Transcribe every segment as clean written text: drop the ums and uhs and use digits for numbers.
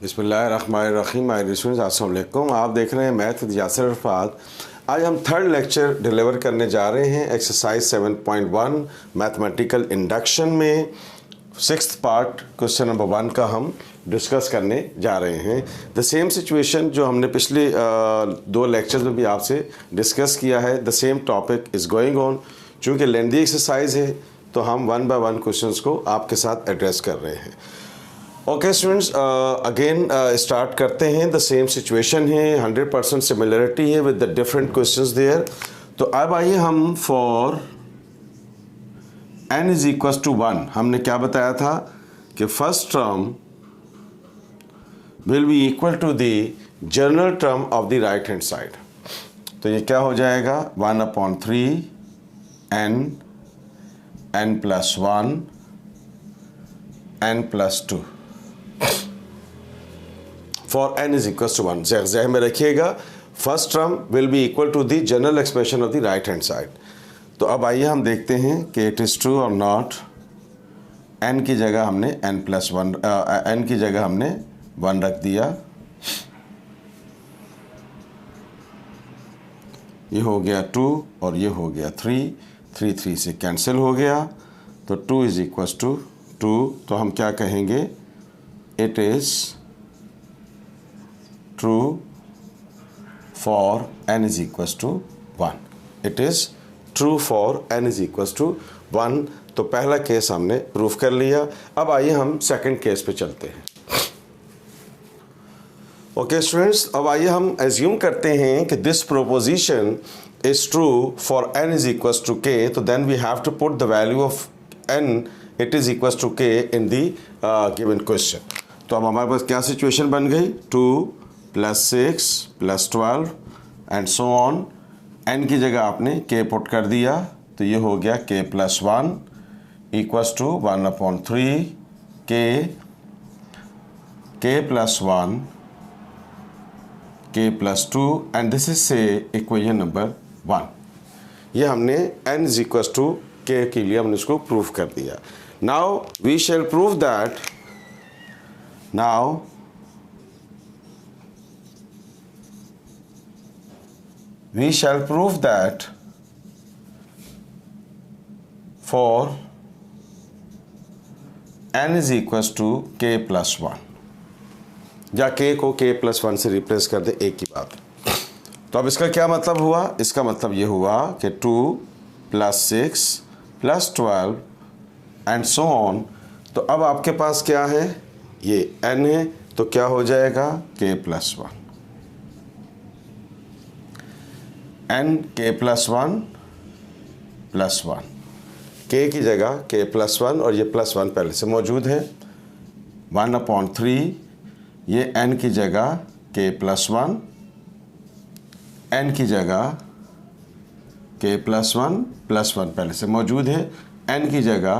बिस्मिल्लाहिर्रहमानिर्रहीम। अस्सलाम वालेकुम। आप देख रहे हैं मैथ विद यासिर अरफात। आज हम थर्ड लेक्चर डिलीवर करने जा रहे हैं एक्सरसाइज 7.1 मैथमेटिकल इंडक्शन में सिक्स्थ पार्ट क्वेश्चन नंबर 1 का हम डिस्कस करने जा रहे हैं। द सेम सिचुएशन जो हमने पिछले दो लेक्चर्स में भी आपसे डिस्कस किया है, the same topic is going on. चूँकि लेंदी एक्सरसाइज है तो हम 1 बाय 1 क्वेश्चंस को आपके साथ एड्रेस कर रहे हैं। ओके स्टूडेंट्स, अगेन स्टार्ट करते हैं। द सेम सिचुएशन है, 100% सिमिलरिटी है with the different questions there. तो अब आइए हम for n is equal to 1 हमने क्या बताया था कि first term will be equal to the general term of the right hand side. तो ये क्या हो जाएगा 1/3 n plus 1 n plus 2 for n is equal to 1। ज़हन में रखिएगा, first term will be equal to the general expression of the right hand side. तो अब आइए हम देखते हैं कि इट इज़ ट्रू और नॉट। n की जगह हमने n प्लस 1 n की जगह हमने 1 रख दिया। ये हो गया 2 और ये हो गया 3, 3 से कैंसिल हो गया। तो 2 इज इक्वल टू 2। तो हम क्या कहेंगे, it is true for n is equal to 1। It is true for n is equal to 1। तो पहला केस हमने प्रूफ कर लिया। अब आइए हम सेकंड केस पे चलते हैं। ओके स्टूडेंट्स, अब आइए हम एज्यूम करते हैं कि this proposition is true for n is equal to k। तो then we have to put the value of n it is equal to k in the given question. तो अब हमारे पास क्या सिचुएशन बन गई, 2 + 6 + 12 एंड सो ऑन। n की जगह आपने k पुट कर दिया। तो ये हो गया k plus 1 equals to 1/3 k plus 1 k plus 2 and this is say equation number 1। ये हमने n is equals to k के लिए हमने इसको प्रूफ कर दिया। Now we shall prove that we shall prove that for n is equals to k plus 1, या k को k plus 1 से रिप्लेस कर दे, एक ही बात। तो अब इसका क्या मतलब हुआ, इसका मतलब ये हुआ कि 2 + 6 + 12 एंड सो ऑन। तो अब आपके पास क्या है, ये n है, तो क्या हो जाएगा k plus 1 n k plus 1 + 1 k की जगह k plus 1 और ये +1 पहले से मौजूद है। 1/3 ये n की जगह k plus 1 n की जगह k plus 1 +1 पहले से मौजूद है। n की जगह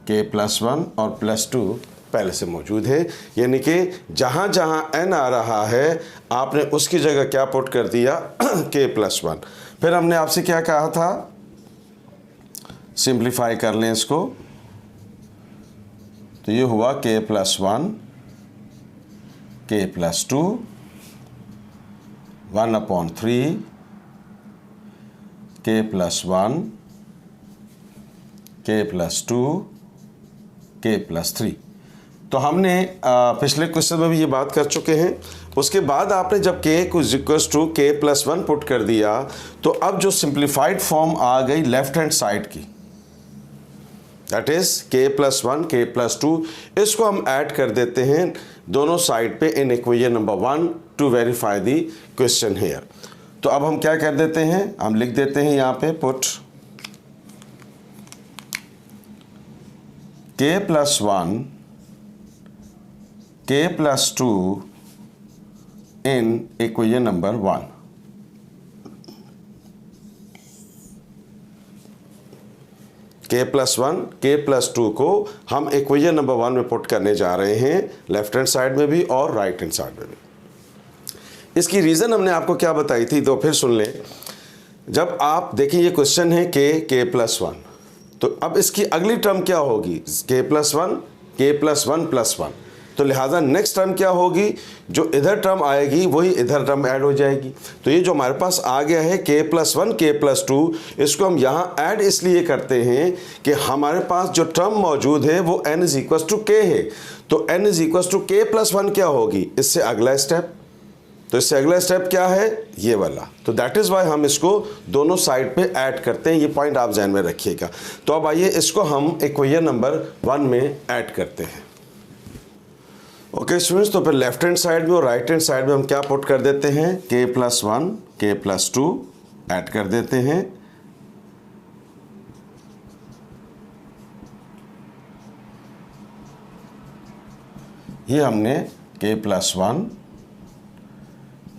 k plus 1 और +2 पहले से मौजूद है। यानी कि जहाँ जहाँ n आ रहा है आपने उसकी जगह क्या पुट कर दिया, k plus 1। फिर हमने आपसे क्या कहा था, सिंप्लीफाई कर लें इसको। तो ये हुआ k plus 1 k plus 2 1/3 k plus 1 k plus 2 k plus 3। तो हमने पिछले क्वेश्चन में भी ये बात कर चुके हैं। उसके बाद आपने जब k is equal to k plus 1 put कर दिया तो अब जो सिंप्लीफाइड फॉर्म आ गई लेफ्ट हैंड साइड की, that is k plus 1 k plus 2, इसको हम ऐड कर देते हैं दोनों साइड पे in equation number 1 to verify the question here. तो अब हम क्या कर देते हैं, हम लिख देते हैं यहाँ पे put k plus 1 k plus 2 in equation number 1। k plus 1 k plus 2 को हम इक्वेशन नंबर 1 में पुट करने जा रहे हैं, लेफ्ट हैंड साइड में भी और राइट हैंड साइड में भी। इसकी रीज़न हमने आपको क्या बताई थी, तो फिर सुन लें। जब आप देखिए ये क्वेश्चन है k plus 1, तो अब इसकी अगली टर्म क्या होगी, k plus 1 k plus 1 plus 1। तो लिहाजा नेक्स्ट टर्म क्या होगी, जो इधर टर्म आएगी वही इधर टर्म ऐड हो जाएगी। तो ये जो हमारे पास आ गया है k+1 k+2, इसको हम यहाँ ऐड इसलिए करते हैं कि हमारे पास जो टर्म मौजूद है वो n = k है। तो n = k+1 क्या होगी, इससे अगला स्टेप, तो इससे अगला स्टेप क्या है, ये वाला। तो दैट इज़ वाई हम इसको दोनों साइड पे ऐड करते हैं, ये पॉइंट आप ध्यान में रखिएगा। तो अब आइए इसको हम इक्वेशन नंबर 1 में ऐड करते हैं। ओके स्टूडेंट्स, तो फिर लेफ्ट हैंड साइड में और राइट हैंड साइड में हम क्या पुट कर देते हैं, k+1 k+2 ऐड कर देते हैं। ये हमने k+1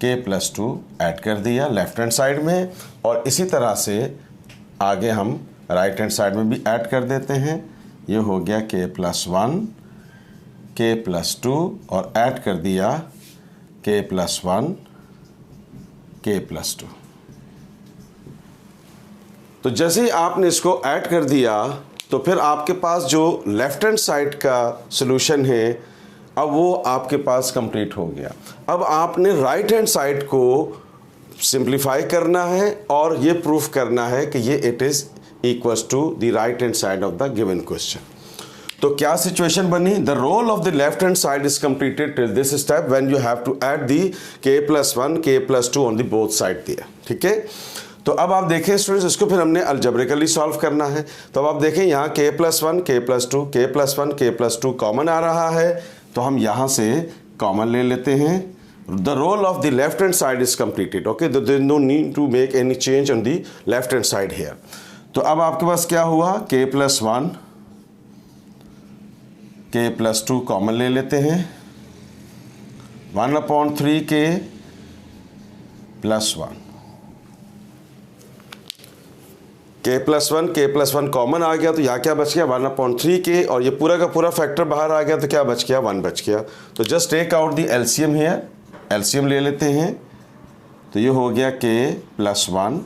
k+2 ऐड कर दिया लेफ्ट हैंड साइड में, और इसी तरह से आगे हम राइट हैंड साइड में भी ऐड कर देते हैं। ये हो गया k+1 k+2 और ऐड कर दिया k+1 k+2। तो जैसे ही आपने इसको ऐड कर दिया तो फिर आपके पास जो लेफ्ट हैंड साइड का सॉल्यूशन है अब वो आपके पास कंप्लीट हो गया। अब आपने राइट हैंड साइड को सिंप्लीफाई करना है और ये प्रूफ करना है कि ये it is equals to the right hand side of the given question. तो क्या सिचुएशन बनी, the role of the left hand side is completed till this step when you have to add the k+1 k+2 on the both side दिया। ठीक है, तो अब आप देखें स्टूडेंट्स, इसको फिर हमने अलजेब्रिकली सॉल्व करना है। तो अब आप देखें यहाँ k+1 k+2 k+1 k+2 common आ रहा है, तो हम यहाँ से कॉमन ले लेते हैं। The role of the left hand side is completed. Okay, there is no need to make any change on the left hand side here. तो अब आपके पास क्या हुआ, k+1 k+2 कॉमन ले लेते हैं, 1/3 k+1 k+1 कॉमन आ गया, तो यहाँ क्या बच गया 1/3 k, और ये पूरा का पूरा फैक्टर बाहर आ गया, तो क्या बच गया 1 बच गया। तो just take out the LCM here, LCM ले लेते हैं। तो ये हो गया k+1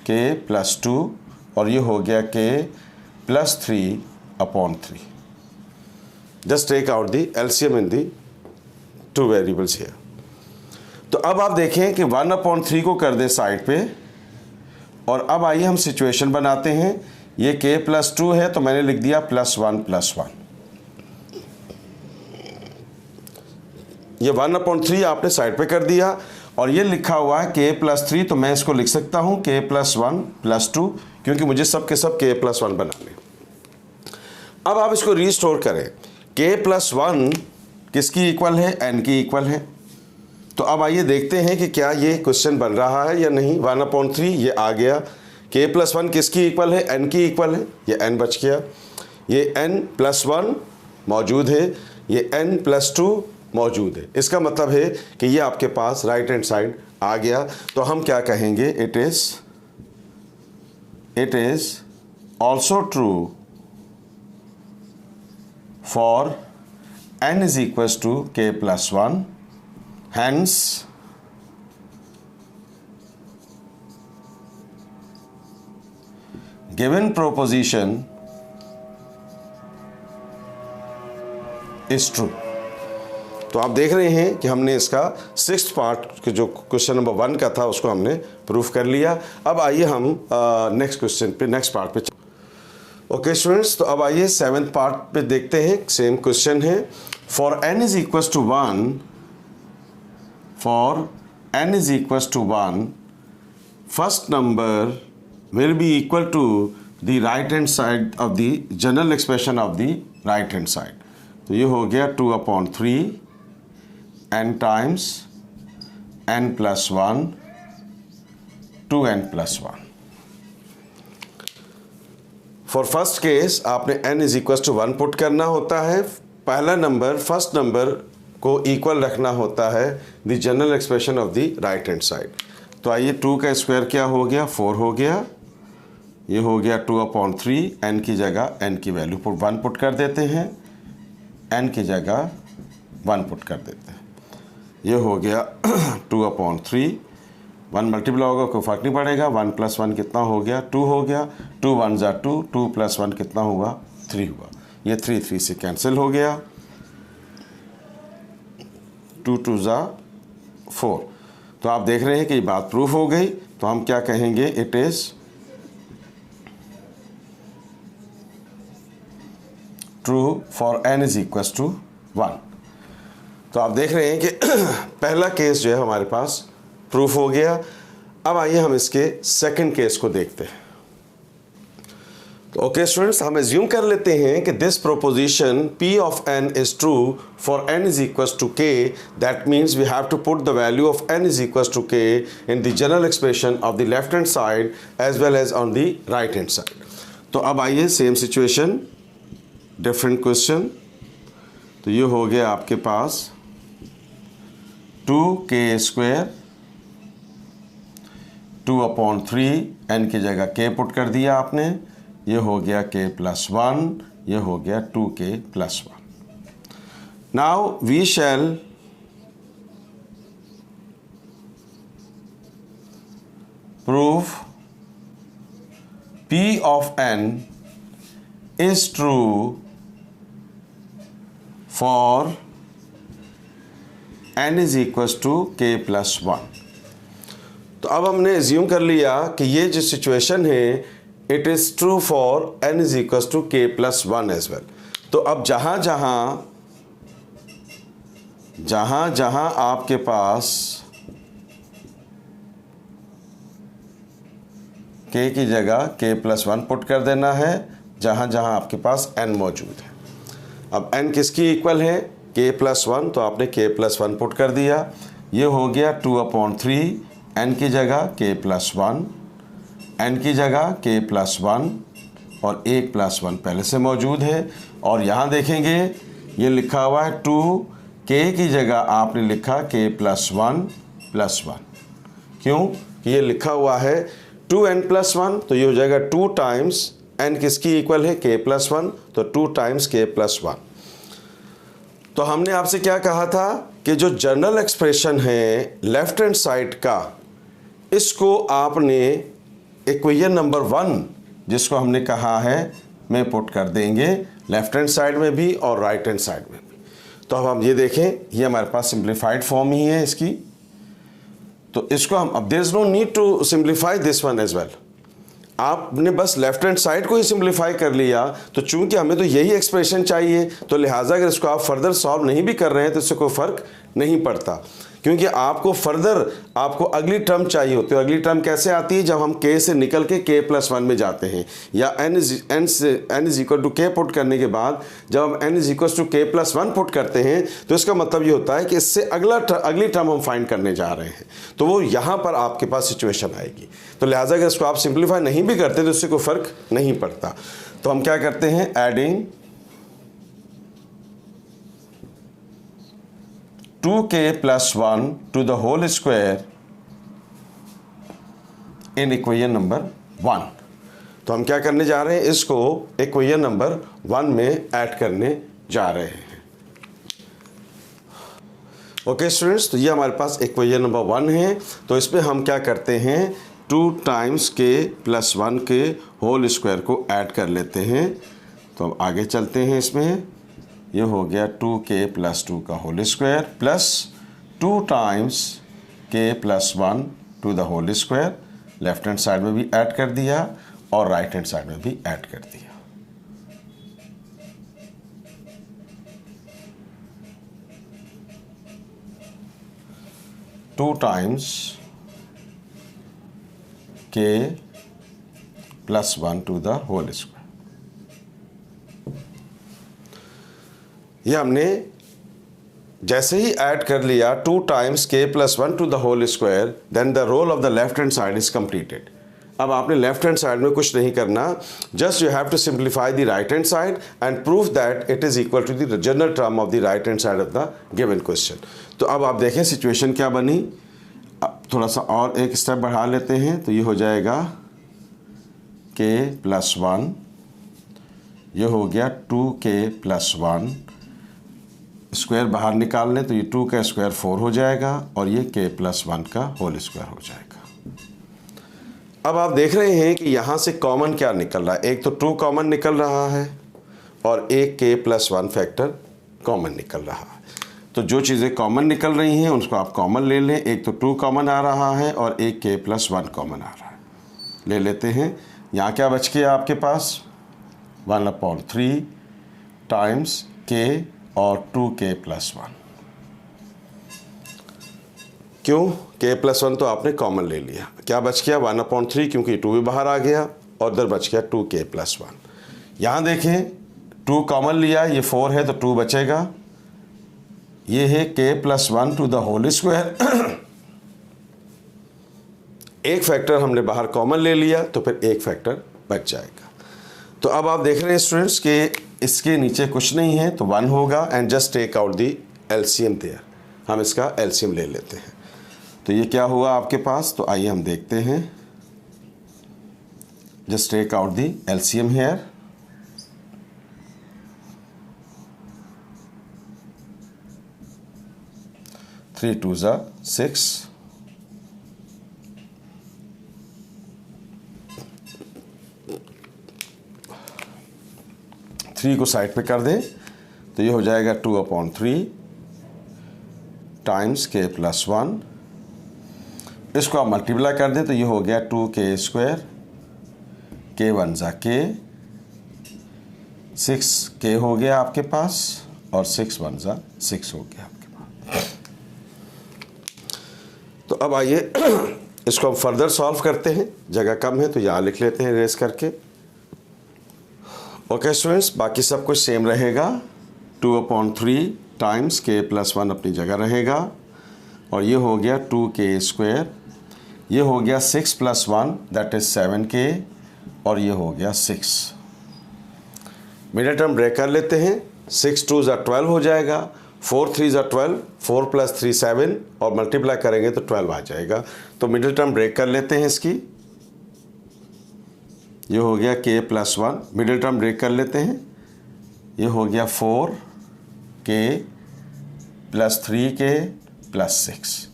k+2 और ये हो गया k+3/3। Just take out the LCM in the two variables here. तो अब आप देखें कि 1/3 को कर दें साइड पे, और अब आइए हम सिचुएशन बनाते हैं। ये k+2 है तो मैंने लिख दिया +1 ये 1/3 आपने साइड पे कर दिया, और ये लिखा हुआ है k+3, तो मैं इसको लिख सकता हूँ k+1 + 2, क्योंकि मुझे सब के सब k+1 बनाने। अब आप इसको रीस्टोर करें, k+1 किसकी इक्वल है, n की इक्वल है। तो अब आइए देखते हैं कि क्या ये क्वेश्चन बन रहा है या नहीं। 1/3 ये आ गया, k+1 किसकी इक्वल है, n की इक्वल है, ये n बच गया, ये n+1 मौजूद है, ये n+2 मौजूद है। इसका मतलब है कि ये आपके पास राइट हैंड साइड आ गया। तो हम क्या कहेंगे, it is also true for n = k+1, hence given proposition is true। तो आप देख रहे हैं कि हमने इसका 6th पार्ट जो क्वेश्चन नंबर 1 का था उसको हमने प्रूफ कर लिया। अब आइए हम नेक्स्ट क्वेश्चन पे, नेक्स्ट पार्ट पे। ओके स्टूडेंट्स, तो अब आइए 7th पार्ट पे देखते हैं। सेम क्वेश्चन है, for n = 1, for n = 1, first number will be equal to the right hand side of the general expression of the right hand side। तो ये हो गया 2/3 n times n+1 2n+1। For first case आपने n = 1 put करना होता है। पहला number, first number को इक्वल रखना होता है the general expression of the right hand side. तो आइए 2 का स्क्वायर क्या हो गया, 4 हो गया, ये हो गया 2/3, n की जगह n की वैल्यू 1 पुट कर देते हैं, n की जगह 1 पुट कर देते हैं, ये हो गया 2/3, 1 मल्टीप्लाई होगा कोई फ़र्क नहीं पड़ेगा, 1 + 1 कितना हो गया, 2 हो गया, 2 × 1 = 2, 2 + 1 कितना हुआ, 3 हुआ, ये 3 से कैंसिल हो गया। 2 2 ज़ा 4। तो आप देख रहे हैं कि ये बात प्रूफ हो गई। तो हम क्या कहेंगे, it is true for n is equal to 1। तो आप देख रहे हैं कि पहला केस जो है हमारे पास प्रूफ हो गया। अब आइए हम इसके सेकंड केस को देखते हैं। तो ओके स्टूडेंट्स, हम एज्यूम कर लेते हैं कि this proposition P of n is true for n is equal to k। That means we have to put the value of n is equal to k in the general expression of the left hand side as well as on the right hand side. तो अब आइए same situation, different question. तो ये हो गया आपके पास 2k² 2/3, n की जगह k पुट कर दिया आपने। ये हो गया k+1, ये हो गया 2k+1। Now we shall prove P of n is true for n is equals to k+1। तो अब हमने एज्यूम कर लिया कि ये जो सिचुएशन है it is true for n is equal to k+1 as well. तो अब जहाँ जहाँ आपके पास k की जगह k+1 पुट कर देना है, जहाँ जहाँ आपके पास n मौजूद है। अब n किसकी इक्वल है, k+1, तो आपने k+1 पुट कर दिया। ये हो गया 2/3, n की जगह k+1, n की जगह k+1 और 1+1 पहले से मौजूद है। और यहाँ देखेंगे ये लिखा हुआ है 2k की जगह आपने लिखा k+1+1। क्यों? ये लिखा हुआ है 2n+1, तो ये हो जाएगा 2 टाइम्स n किसकी इक्वल है, k+1, तो 2 टाइम्स k+1। तो हमने आपसे क्या कहा था कि जो जनरल एक्सप्रेशन है लेफ्ट हैंड साइड का, इसको आपने इक्वेशन नंबर 1 जिसको हमने कहा है में पुट कर देंगे लेफ्ट हैंड साइड में भी और राइट हैंड साइड में भी। तो अब हम ये देखें, ये हमारे पास सिंप्लीफाइड फॉर्म ही है इसकी। तो इसको हम, अब there is no need to simplify this one as well. आपने बस लेफ्ट हैंड साइड को ही सिंप्लीफाई कर लिया। तो चूंकि हमें तो यही एक्सप्रेशन चाहिए, तो लिहाजा अगर इसको आप फर्दर सॉल्व नहीं भी कर रहे हैं तो इससे कोई फ़र्क नहीं पड़ता, क्योंकि आपको फर्दर आपको अगली टर्म चाहिए होती है। अगली टर्म कैसे आती है, जब हम k से निकल के k+1 में जाते हैं, या n is equal to k put करने के बाद जब हम n is equal to k+1 put करते हैं, तो इसका मतलब ये होता है कि इससे अगली टर्म हम फाइंड करने जा रहे हैं। तो वो यहाँ पर आपके पास सिचुएशन आएगी। तो लिहाजा अगर इसको आप सिंप्लीफाई नहीं भी करते तो इससे कोई फ़र्क नहीं पड़ता। तो हम क्या करते हैं, adding 2k+1 to the whole square in equation number 1। तो हम क्या करने जा रहे हैं, इसको इक्वेशन नंबर 1 में ऐड करने जा रहे हैं। ओके स्टूडेंट्स, तो ये हमारे पास इक्वेशन नंबर 1 है। तो इसमें हम क्या करते हैं, 2 टाइम्स k+1 के होल स्क्वायर को ऐड कर लेते हैं। तो अब आगे चलते हैं। इसमें ये हो गया 2k+2 का whole square plus 2 times k+1 to the whole square. Left hand side में भी ऐड कर दिया और राइट हैंड साइड में भी ऐड कर दिया। Two times k+1 to the whole square. ये हमने जैसे ही ऐड कर लिया 2 times k+1 to the whole square, then the role of the left hand side is completed. अब आपने लेफ्ट हैंड साइड में कुछ नहीं करना, just you have to simplify the right hand side and prove that it is equal to the general term of the right hand side of the given question. तो अब आप देखें situation क्या बनी। अब थोड़ा सा और एक स्टेप बढ़ा लेते हैं। तो ये हो जाएगा k+1, ये हो गया 2k+1, स्क्वायर बाहर निकाल लें तो ये 2 का स्क्वायर 4 हो जाएगा और ये k+1 का होल स्क्वायर हो जाएगा। अब आप देख रहे हैं कि यहाँ से कॉमन क्या निकल रहा है, एक तो 2 कॉमन निकल रहा है और एक k+1 फैक्टर कॉमन निकल रहा है। तो जो चीज़ें कॉमन निकल रही हैं उसको आप कॉमन ले लें। एक तो 2 कॉमन आ रहा है और एक k+1 कॉमन आ रहा है, ले लेते हैं। यहाँ क्या बच गया आपके पास, 1/3 टाइम्स k और 2k+1। क्यों, k+1 तो आपने कॉमन ले लिया, क्या बच गया 1/3, क्योंकि 2 भी बाहर आ गया और उधर बच गया 2k+1। यहाँ देखें 2 कॉमन लिया, ये 4 है तो 2 बचेगा, ये है k+1 to the whole square. एक फैक्टर हमने बाहर कॉमन ले लिया तो फिर एक फैक्टर बच जाएगा। तो अब आप देख रहे हैं स्टूडेंट्स कि इसके नीचे कुछ नहीं है तो 1 होगा, and just take out the LCM there. हम इसका एलसीएम ले लेते हैं। तो ये क्या हुआ आपके पास, तो आइए हम देखते हैं। Just take out the LCM here. Three 2 ज़ा 6, 3 को साइड पे कर दें तो ये हो जाएगा 2/3 टाइम्स k+1। इसको आप मल्टीप्लाई कर दें तो ये हो गया 2k², k1 ज़ा k, 6k हो गया आपके पास, और 6 1 ज़ा 6 हो गया आपके पास। तो अब आइए इसको हम फर्दर सॉल्व करते हैं। जगह कम है तो यहाँ लिख लेते हैं रेस करके। ओके स्टूडेंट्स, बाकी सब कुछ सेम रहेगा। 2/3 टाइम्स k+1 अपनी जगह रहेगा, और ये हो गया 2k², ये हो गया 6 + 1 दैट इज 7k, और ये हो गया 6। मिडिल टर्म ब्रेक कर लेते हैं। 6 2 ज़ा 12 हो जाएगा, 4 3 ज़ा 12, 4 + 3 7, और मल्टीप्लाई करेंगे तो 12 आ जाएगा। तो मिडिल टर्म ब्रेक कर लेते हैं इसकी। ये हो गया k+1, मिडिल टर्म ब्रेक कर लेते हैं। ये हो गया 4k + 3k + 6,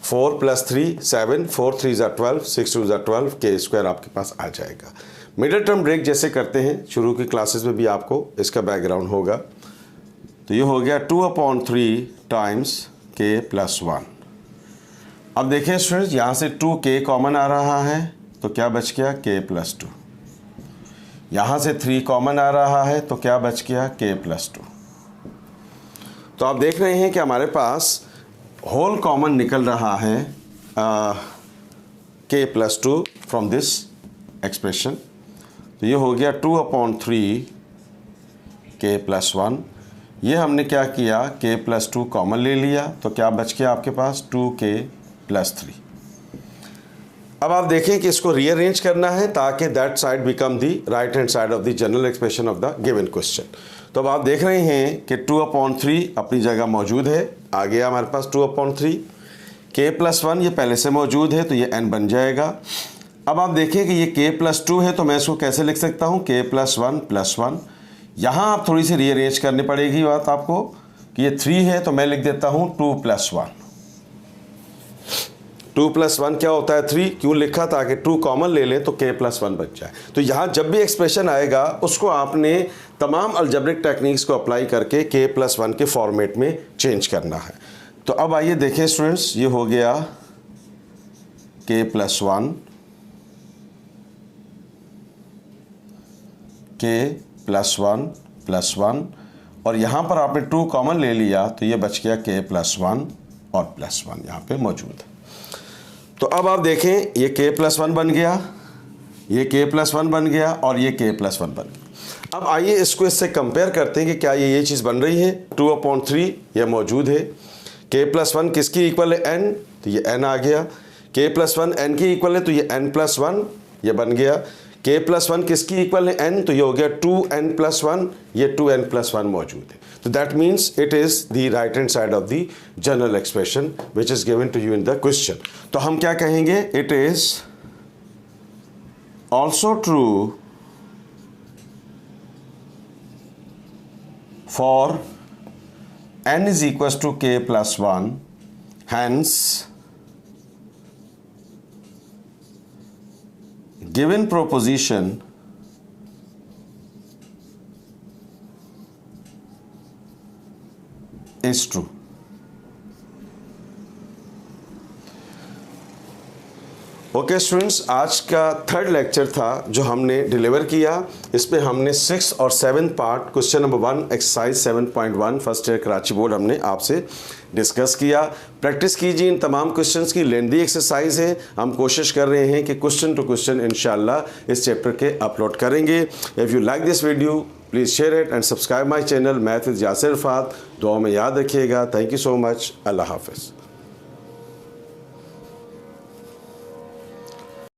4 + 3 7, 4 3 ज़ा 12, 6 2 ज़ा 12, k² आपके पास आ जाएगा। मिडिल टर्म ब्रेक जैसे करते हैं, शुरू की क्लासेस में भी आपको इसका बैकग्राउंड होगा। तो ये हो गया 2/3 टाइम्स k+1। अब देखें स्टूडेंट्स, यहाँ से 2k कॉमन आ रहा है तो क्या बच गया k+2। यहाँ से 3 कॉमन आ रहा है तो क्या बच गया k+2। तो आप देख रहे हैं कि हमारे पास होल कॉमन निकल रहा है k+2 फ्रॉम दिस एक्सप्रेशन। तो ये हो गया 2/3 k+1। ये हमने क्या किया, k+2 कॉमन ले लिया तो क्या बच गया आपके पास 2k+3। अब आप देखें कि इसको रीअरेंज करना है ताकि that side become the right hand side of the general expression of the given question. तो अब आप देख रहे हैं कि 2/3 अपनी जगह मौजूद है, आ गया हमारे पास 2/3। k+1 ये पहले से मौजूद है तो ये n बन जाएगा। अब आप देखें कि ये k+2 है तो मैं इसको कैसे लिख सकता हूँ, k+1 + 1। यहाँ आप थोड़ी सी रीअरेंज करनी पड़ेगी बात आपको कि ये 3 है तो मैं लिख देता हूँ 2 + 1। 2 + 1 क्या होता है 3, क्यों लिखा, ताकि 2 कॉमन ले लें तो k+1 बच जाए। तो यहाँ जब भी एक्सप्रेशन आएगा उसको आपने तमाम अलजेब्रिक टेक्निक्स को अप्लाई करके k+1 के फॉर्मेट में चेंज करना है। तो अब आइए देखें स्टूडेंट्स, ये हो गया k+1, k+1 + 1, और यहाँ पर आपने 2 कॉमन ले लिया तो ये बच गया k+1 और +1 यहाँ पे मौजूद है। तो अब आप देखें ये k+1 बन गया, ये k+1 बन गया, और ये k+1 बन गया। अब आइए इसको इससे कंपेयर करते हैं कि क्या ये चीज़ बन रही है। 2/3 ये मौजूद है, k+1 किसकी इक्वल है n, तो ये n आ गया। k+1 n की इक्वल है तो ये n+1 ये बन गया। k+1 किसकी इक्वल है n, तो ये हो गया 2n+1, ये 2n+1 मौजूद है। तो that means it is the right hand side of the general expression which is given to you in the question. तो हम क्या कहेंगे, it is also true for n is equals to k+1, hence given proposition is true. Okay students, आज का third lecture था जो हमने deliver किया। इसमें हमने 6 और 7 part question number 1 exercise 7.1 first year Karachi board हमने आपसे डिस्कस किया। प्रैक्टिस कीजिए इन तमाम क्वेश्चंस की। लेंदी एक्सरसाइज है, हम कोशिश कर रहे हैं कि क्वेश्चन टू क्वेश्चन इंशाल्लाह इस चैप्टर के अपलोड करेंगे। If you like this video please share it and subscribe my channel math with Yasir Arafat. दुआ में याद रखिएगा। Thank you so much. अल्लाह हाफिज़।